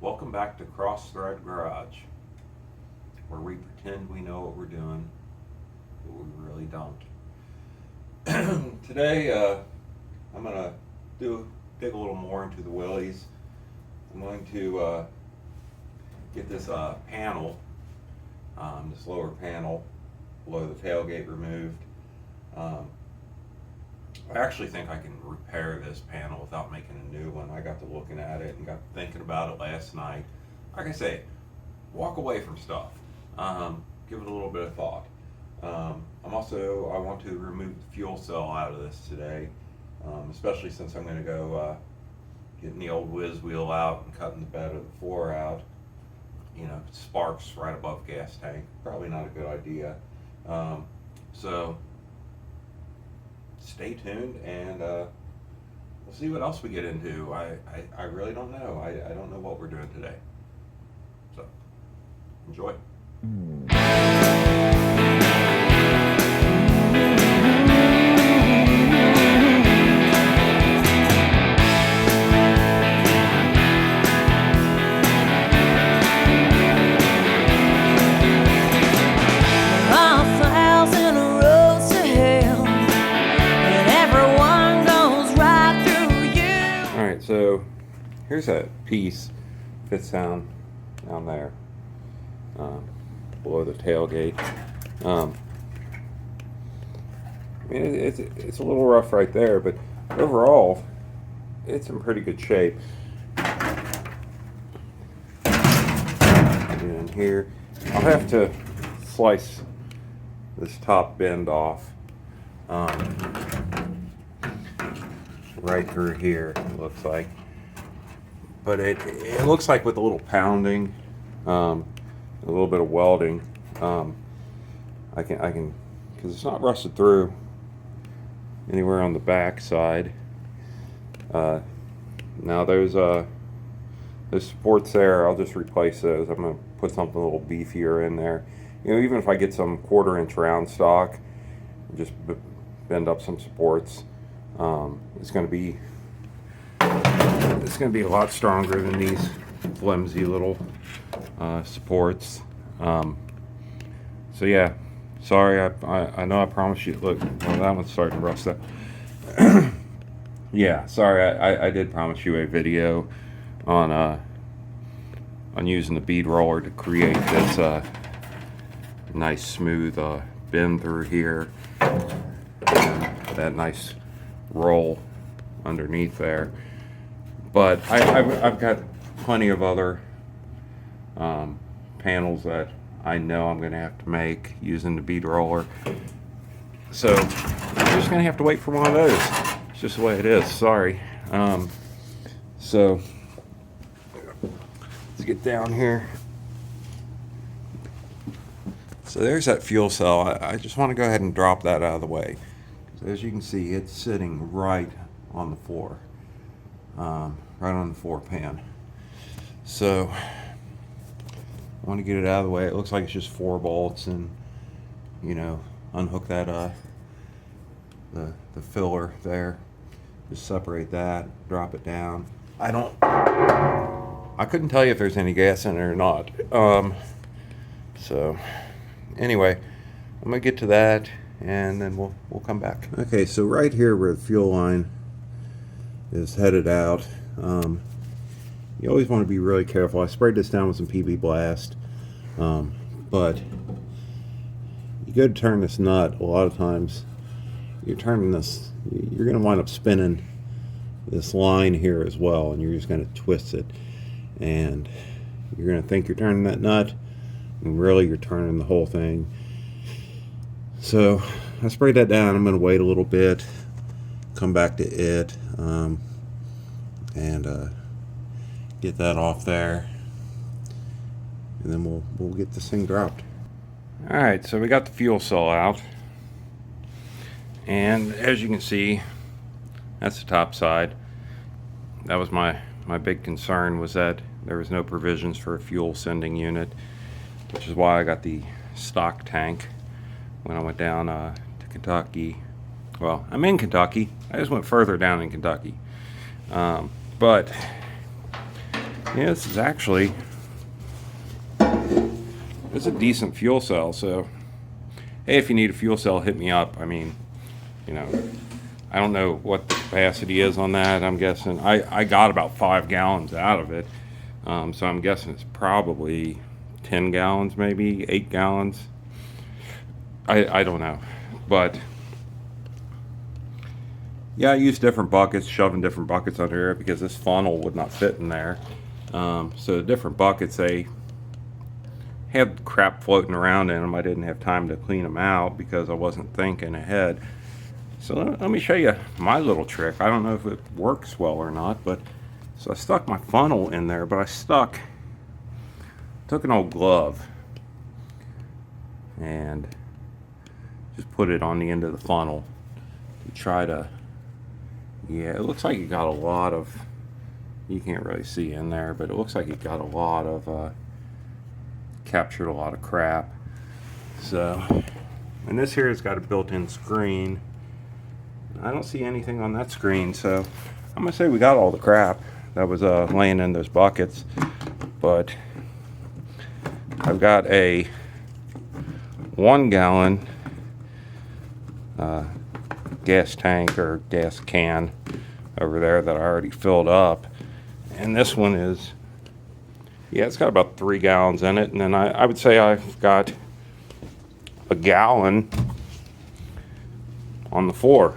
Welcome back to Cross Thread Garage, where we pretend we know what we're doing, but we really don't. Today, I'm going to dig a little more into the Willys. I'm going to get this panel, this lower panel below the tailgate removed. I actually think I can repair this panel without making a new one. I got to looking at it and got to thinking about it last night. Like I say, walk away from stuff. Give it a little bit of thought. I want to remove the fuel cell out of this today, especially since I'm going to go getting the old whiz wheel out and cutting the bed of the floor out. You know, sparks right above gas tank. Probably not a good idea. So stay tuned and we'll see what else we get into. I really don't know. I don't know what we're doing today. So enjoy. So here's a piece, fits down there, below the tailgate. I mean, it's a little rough right there, but overall, it's in pretty good shape. And here, I'll have to slice this top bend off. Right through here, it looks like, but it looks like with a little pounding, a little bit of welding, I can, because it's not rusted through anywhere on the back side. Now those supports there, I'll just replace those. I'm gonna put something a little beefier in there. You know, even if I get some 1/4-inch round stock, just bend up some supports. It's going to be a lot stronger than these flimsy little supports. So yeah, sorry. I know I promised you. Look, well, that one's starting to rust up. Yeah, sorry. I did promise you a video on using the bead roller to create this nice smooth bend through here. That nice roll underneath there, but I've got plenty of other panels that I know I'm going to have to make using the bead roller, so I'm just going to have to wait for one of those. It's just the way it is. Sorry. So let's get down here. So there's that fuel cell. I just want to go ahead and drop that out of the way. As you can see, it's sitting right on the floor, right on the floor pan. So I want to get it out of the way. It looks like it's just 4 bolts, and you know, unhook that the filler there. Just separate that, drop it down. I couldn't tell you if there's any gas in it or not. So anyway, I'm gonna get to that, and then we'll come back. Okay, so right here where the fuel line is headed out, you always want to be really careful. I sprayed this down with some PB Blast, but you go to turn this nut, a lot of times you're turning this, you're going to wind up spinning this line here as well, and you're just going to twist it, and you're going to think you're turning that nut, and really you're turning the whole thing. So I sprayed that down. I'm going to wait a little bit, come back to it, and get that off there, and then we'll get this thing dropped. All right, so we got the fuel cell out, and as you can see, that's the top side. That was my big concern, was that there was no provisions for a fuel sending unit, which is why I got the stock tank when I went down to Kentucky. Well, I'm in Kentucky. I just went further down in Kentucky. But Yeah, this is actually, it's a decent fuel cell, so hey, if you need a fuel cell, hit me up. I mean, you know, I don't know what the capacity is on that. I'm guessing I got about 5 gallons out of it, so I'm guessing it's probably 10 gallons, maybe 8 gallons. I don't know, but yeah, I use different buckets, shoving different buckets under here because this funnel would not fit in there. So the different buckets, they had crap floating around in them. I didn't have time to clean them out because I wasn't thinking ahead. So let me show you my little trick. I don't know if it works well or not, but so I stuck my funnel in there, but took an old glove and just put it on the end of the funnel to try to, yeah, it looks like it got a lot of, you can't really see in there, but it looks like it got a lot of, captured a lot of crap. So, and this here has got a built-in screen. I don't see anything on that screen, so I'm gonna say we got all the crap that was laying in those buckets, but I've got a 1 gallon gas tank or gas can over there that I already filled up, and this one is, yeah, it's got about 3 gallons in it, and then I would say I've got a gallon on the floor.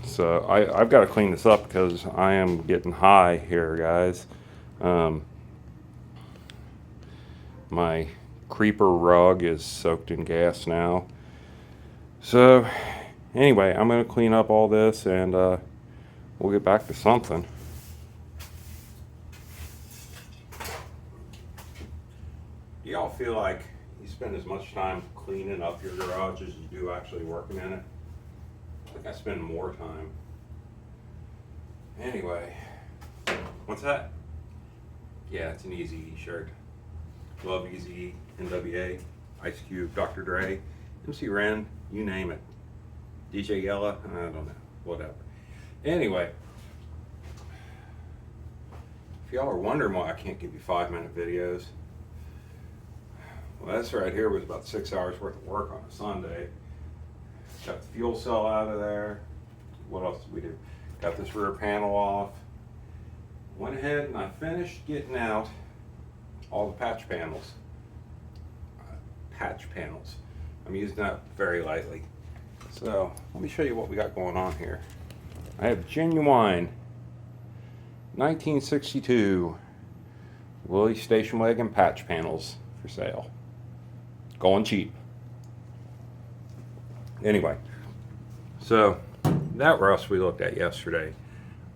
So I've got to clean this up because I am getting high here, guys. My creeper rug is soaked in gas now. So anyway, I'm going to clean up all this and we'll get back to something. Do y'all feel like you spend as much time cleaning up your garage as you do actually working in it? I think I spend more time. Anyway, what's that? Yeah, it's an Eazy-E shirt. Love Eazy-E, NWA, Ice Cube, Dr. Dre, MC Ren, you name it. DJ Yella, I don't know, whatever. Anyway, if y'all are wondering why I can't give you 5-minute videos, well, this right here was about 6 hours worth of work on a Sunday. Got the fuel cell out of there. What else did we do? Got this rear panel off. Went ahead and I finished getting out all the patch panels. I'm using that very lightly. So let me show you what we got going on here. I have genuine 1962 Willys Station wagon patch panels for sale. Going cheap. Anyway, so that rust we looked at yesterday,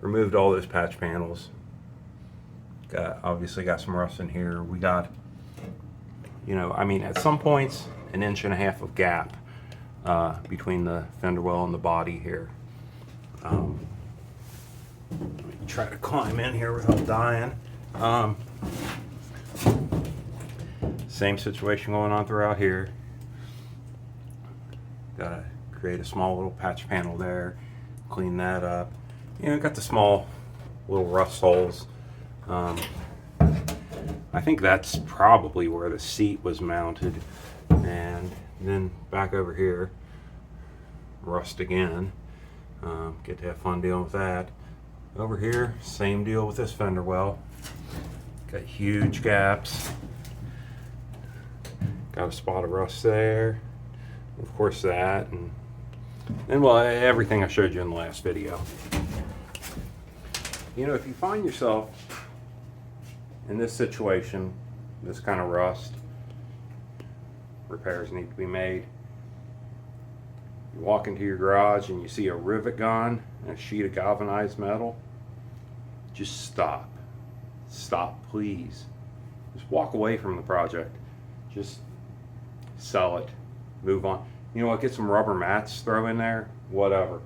removed all those patch panels. Obviously got some rust in here. We got, you know, I mean, at some points, 1.5 inches of gap between the fender well and the body here. Let me try to climb in here without dying. Same situation going on throughout here. Gotta create a small little patch panel there, clean that up. You know, got the small little rust holes. I think that's probably where the seat was mounted. And then back over here, rust again. Get to have fun dealing with that. Over here, same deal with this fender well. Got huge gaps. Got a spot of rust there. Of course that, and well, everything I showed you in the last video. You know, if you find yourself in this situation, this kind of rust, repairs need to be made. You walk into your garage and you see a rivet gone and a sheet of galvanized metal, just stop. Stop, please. Just walk away from the project. Just sell it. Move on. You know what? Get some rubber mats, throw in there, whatever.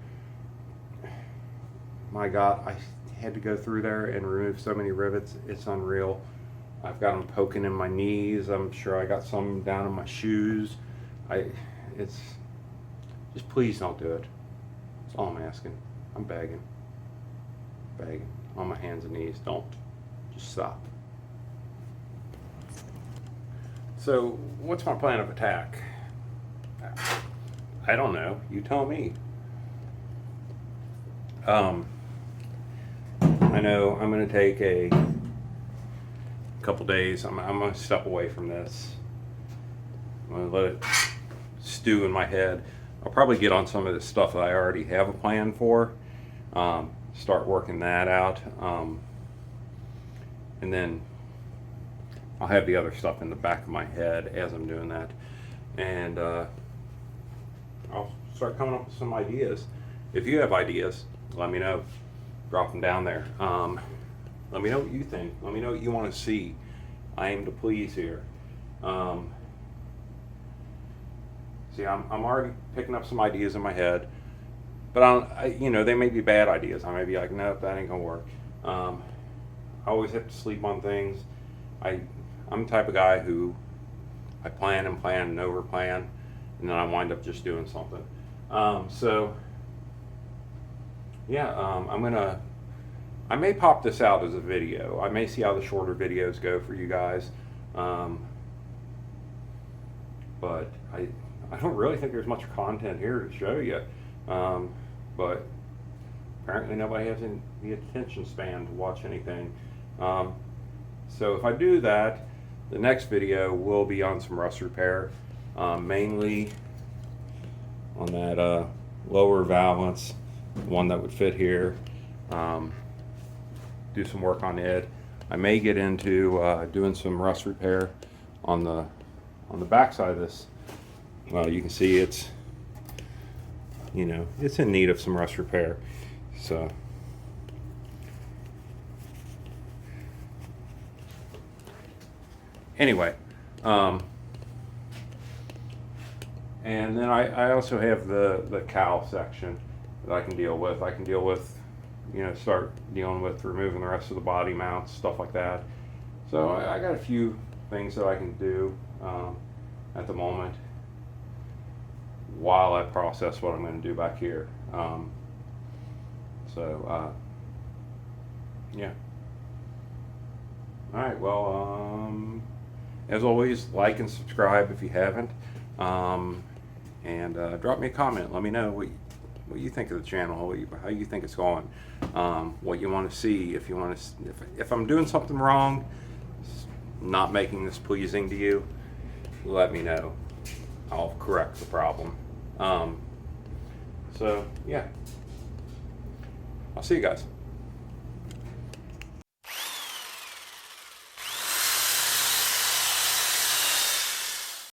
My God, I had to go through there and remove so many rivets. It's unreal. I've got them poking in my knees. I'm sure I got some down in my shoes. It's just, please don't do it. That's all I'm asking. I'm begging on my hands and knees. Don't. Just stop. So, what's my plan of attack? I don't know. You tell me. I know I'm going to take a couple days. I'm going to step away from this. I'm going to let it stew in my head. I'll probably get on some of the stuff that I already have a plan for. Start working that out. And then I'll have the other stuff in the back of my head as I'm doing that. And I'll start coming up with some ideas. If you have ideas, let me know. Drop them down there. Let me know what you think. Let me know what you want to see. I aim to please here. See, I'm already picking up some ideas in my head, but they may be bad ideas. I may be like, nope, that ain't gonna work. I always have to sleep on things. I'm the type of guy who I plan and plan and over plan, and then I wind up just doing something. I may pop this out as a video. I may see how the shorter videos go for you guys. But I don't really think there's much content here to show you. But apparently nobody has the attention span to watch anything. So if I do that, the next video will be on some rust repair, mainly on that lower valance, one that would fit here. Do some work on it. I may get into doing some rust repair on the back side of this. Well, you can see it's in need of some rust repair. So anyway, and then I also have the cowl section that I can deal with. I can deal with, start dealing with removing the rest of the body mounts, stuff like that. So I got a few things that I can do at the moment while I process what I'm going to do back here. Yeah. All right. Well, as always, like and subscribe if you haven't, and drop me a comment. Let me know what you think of the channel, how you think it's going, what you want to see. If I'm doing something wrong, not making this pleasing to you, let me know. I'll correct the problem. So yeah, I'll see you guys.